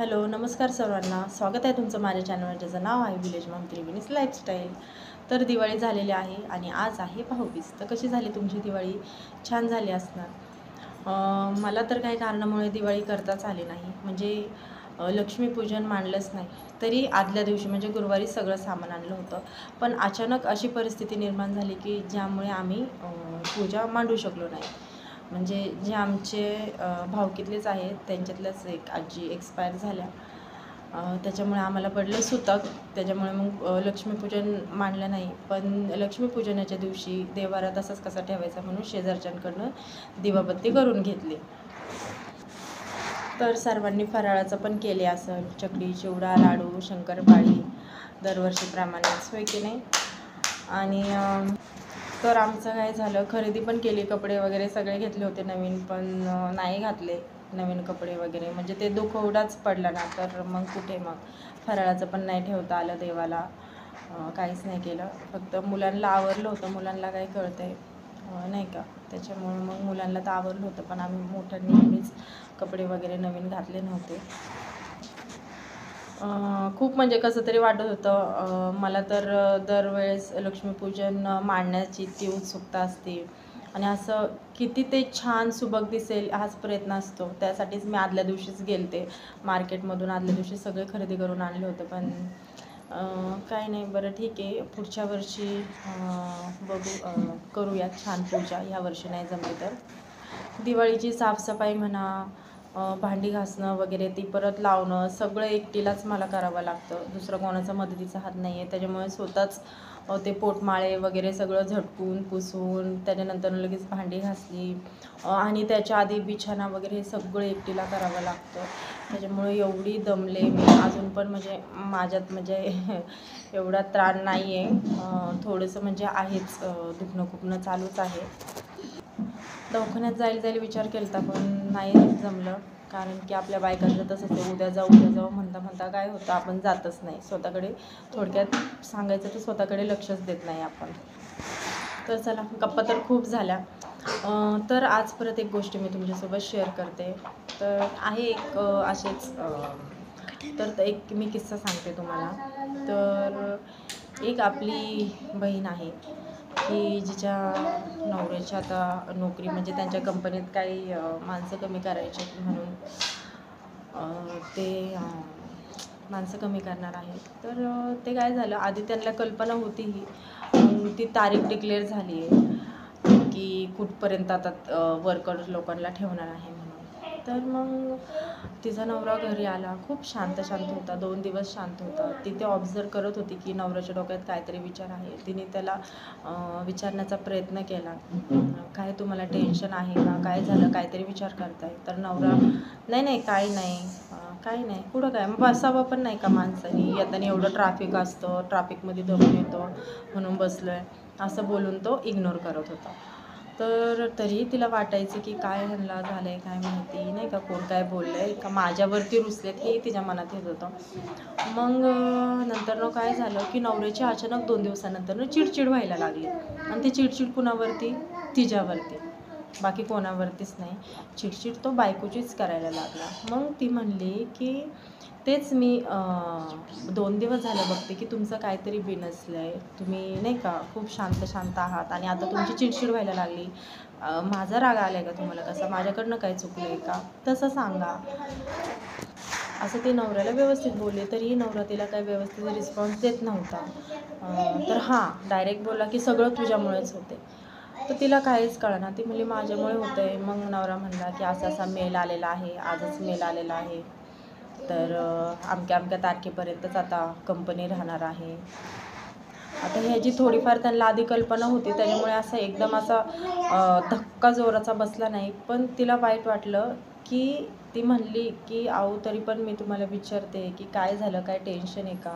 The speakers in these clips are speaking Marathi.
हॅलो, नमस्कार सर्वांना. स्वागत आहे तुमचं माझ्या चॅनलवर, ज्याचं नाव आहे विलेज मॉम त्रिवेणीज लाईफस्टाईल. तर दिवाळी झालेली आहे आणि आज आहे भाऊबीज. तर कशी झाली तुमची दिवाळी? छान झाली असणार. मला तर काही कारणामुळे दिवाळी करताच आली नाही. म्हणजे लक्ष्मीपूजन मांडलंच नाही. तरी आदल्या दिवशी म्हणजे गुरुवारी सगळं सामान आणलं होतं. पण अचानक अशी परिस्थिती निर्माण झाली की ज्यामुळे आम्ही पूजा मांडू शकलो नाही. म्हणजे जे आमचे भावकीतलेच आहेत त्यांच्यातल्याच एक आजी एक्सपायर झाल्या. त्याच्यामुळे आम्हाला पडलं सुतक. त्याच्यामुळे मग लक्ष्मीपूजन मांडलं नाही. पण लक्ष्मीपूजनाच्या दिवशी देवारा तसाच कसा ठेवायचा म्हणून शेजारच्यांकडनं दिवाबत्ती करून घेतली. तर सर्वांनी फराळाचं पण केले असेल, चकली, चिवडा, लाडू, शंकरपाळी दरवर्षीप्रमाणेच, होय की नाही. आणि तर आमचं काय झालं, खरेदी पण केली, कपडे वगैरे सगळे घेतले होते नवीन, पण नाही घातले नवीन कपडे वगैरे. म्हणजे ते दुखवडाच पडला ना, तर मग कुठे मग फराळाचं पण नाही ठेवता आलं देवाला. काहीच नाही केलं. फक्त मुलांना आवरलं होतं. मुलांना काय कळतंय नाही का, त्याच्यामुळे मग मुलांना तर आवरलं होतं, पण आम्ही मोठ्यांनी नेहमीच कपडे वगैरे नवीन घातले नव्हते. खूप म्हणजे कसं तरी वाटत होतं. मला तर दरवेळेस लक्ष्मीपूजन मांडण्याची ती उत्सुकता असते आणि असं किती ते छान सुबक दिसेल हाच प्रयत्न असतो. त्यासाठीच मी आदल्या दिवशीच गेलते मार्केटमधून. आदल्या दिवशी सगळे खरेदी करून आणले होते. पण काही नाही, बरं ठीक आहे, पुढच्या वर्षी बघू, करूया छान पूजा. ह्या वर्षी नाही जमली तर. दिवाळीची साफसफाई म्हणा, भांडी घासणं वगैरे, ती परत लावणं, सगळं एकटीलाच मला करावं लागतं. दुसरं कोणाचा मदतीचा हात नाही आहे. त्याच्यामुळे स्वतःच ते पोटमाळे वगैरे सगळं झटकून पुसून त्याच्यानंतर लगेच भांडी घासली आणि त्याच्या आधी बिछाना वगैरे हे सगळं एकटीला करावं लागतं. त्याच्यामुळे एवढी दमले मी अजून पण. म्हणजे माझ्यात म्हणजे एवढा त्राण नाही आहे. थोडंसं म्हणजे आहेच, दुखणं खुपणं चालूच आहे. दवाखान्यात जाईल विचार केला होता, पण नाही जमलं. कारण की आपल्या बायकांचं तसंच आहे, उद्या जाऊ म्हणता काय होतं, आपण जातच नाही. स्वतःकडे थोडक्यात सांगायचं तर स्वतःकडे लक्षच देत नाही आपण. तर चला, गप्पा तर खूप झाल्या. तर आज परत एक गोष्ट मी तुमच्यासोबत शेअर करते. तर आहे एक असेच तर एक मी किस्सा सांगते तुम्हाला. तर एक आपली बहीण आहे की जिच्या नवऱ्याची आता नोकरी, म्हणजे त्यांच्या कंपनीत काही माणसं कमी करायची म्हणून ते माणसं कमी करणार आहेत. तर ते काय झालं, आधी त्यांना कल्पना होती ही, ती तारीख डिक्लेअर झाली आहे की कुठपर्यंत आता वर्कर लोकांना ठेवणार आहे म्हणून. तर मग तिचा नवरा घरी आला, खूप शांत होता. 2 दिवस शांत होता. ती ते ऑब्झर्व करत होती की नवऱ्याच्या डोक्यात काहीतरी विचार आहे. तिने त्याला विचारण्याचा प्रयत्न केला, काय तुम्हाला टेन्शन आहे का, काय झालं, काहीतरी विचार करताय. तर नवरा नाही काही नाही, काही नाही, कुठं काय, मग बसावं पण नाही का माणसाने, येताना एवढं ट्रॅफिक असतं, ट्रॅफिकमध्ये दमून येतो म्हणून बसलो आहे, असं बोलून तो इग्नोर करत होता. तर तरीही तिला वाटायचं की काय ह्यांना झालं आहे काय माहिती, नाही का, कोण काय बोललं आहे का, माझ्यावरती रुसलेत, हे तिच्या मनात येत होतं. मग नंतर काय झालं की नवऱ्याची अचानक 2 दिवसानंतर चिडचिड व्हायला लागली. आणि ती चिडचिड कुणावरती? तिच्यावरती, बाकी कोणावरतीच नाही. चिडचिड तो बायकोचीच करायला लागला. मग ती म्हणली की तेच मी 2 दिवस झालं बघते की तुमचं काहीतरी बिनसलं आहे, तुम्ही नाही का खूप शांत आहात आणि आता तुमची चिडचिड व्हायला लागली. माझा राग आला आहे का तुम्हाला? कसा, माझ्याकडनं काय चुकलं आहे का, तसं सांगा. असं ते नवऱ्याला व्यवस्थित बोलले, तरीही नवरा तिला काही व्यवस्थित रिस्पॉन्स देत नव्हता. तर डायरेक्ट बोलला की सगळं तुझ्यामुळेच होते. तर तिला काहीच कळेना. ती म्हणली माझ्यामुळे होतं आहे. मग नवरा म्हणला की असा मेल आलेला आहे, आजच मेल आलेला आहे, तर अमक्या तारखेपर्यंतच आता कंपनी राहणार आहे. आता ह्याची थोडीफार त्यांना आधी कल्पना होती, त्याच्यामुळे असं एकदम असा धक्का जोराचा बसला नाही. पण तिला वाईट वाटलं की ती म्हणली की अहो, तरी पण मी तुम्हाला विचारते की काय झालं, काय टेन्शन आहे का,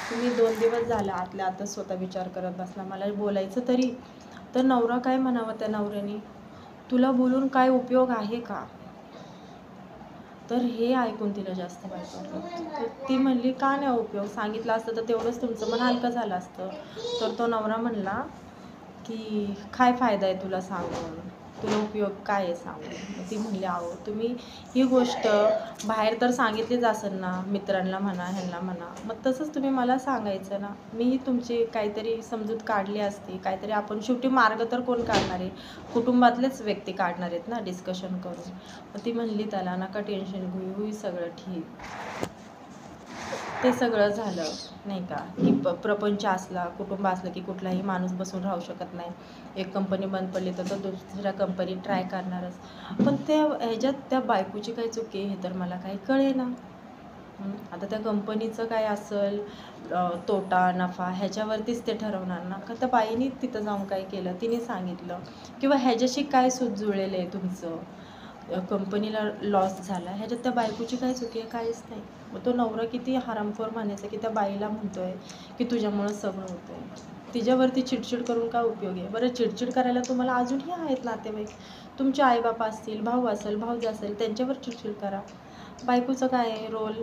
तुम्ही 2 दिवस झाला आतल्या आतच स्वतः विचार करत बसला, मला बोलायचं तरी. तर नवरा काय म्हणावं, त्या नवऱ्याने, तुला बोलून काय उपयोग आहे का. तर हे ऐकून तिला जास्त वाईट वाटलं. तर ती म्हणली का नाही उपयोग, सांगितलं असतं तर तेवढंच तुमचं मन हलकं झालं असतं. तर तो नवरा म्हणला की काय फायदा आहे तुला सांगून, तुला उपयोग काय आहे सांग. ती म्हणली अहो तुम्ही ही गोष्ट बाहेर तर सांगितलीच असेल ना, मित्रांना म्हणा ह्यांना म्हणा, मग तसंच तुम्ही मला सांगायचं ना, मीही तुमची काहीतरी समजूत काढली असती. काहीतरी आपण शेवटी मार्ग तर कोण काढणार आहे, कुटुंबातलेच व्यक्ती काढणार आहेत ना डिस्कशन करून. मग ती म्हणली त्याला नका टेन्शन घेऊ, होईल सगळं ठीक. ते सगळं झालं नाही का, की प्रपंच असला, कुटुंब असलं की कुठलाही माणूस बसून राहू शकत नाही. एक कंपनी बंद पडली तर तो दुसऱ्या कंपनी ट्राय करणारच. पण त्या ह्याच्यात त्या बायकोची काय चुकी आहे हे तर मला काही कळेना. आता त्या कंपनीचं काय असेल तोटा नफा ह्याच्यावरतीच ते ठरवणार ना, का त्या बाईने तिथं जाऊन काय केलं, तिने सांगितलं किंवा ह्याच्याशी काय सूत जुळलेलं आहे तुमचं, कंपनीला लॉस झाला, ह्याच्यात त्या बायकोची काय चुकी आहे, काहीच नाही. मग तो नवरा किती हरामखोर म्हणायचं की त्या बाईला म्हणतोय की तुझ्यामुळं सगळं होतंय. तिच्यावरती चिडचिड करून काय उपयोग आहे. बरं चिडचिड करायला तुम्हाला अजूनही आहेत नातेवाईक, तुमचे आईबापा असतील, भाऊ असेल, भाऊजी असेल, त्यांच्यावर चिडचिड करा. बायकोचं काय रोल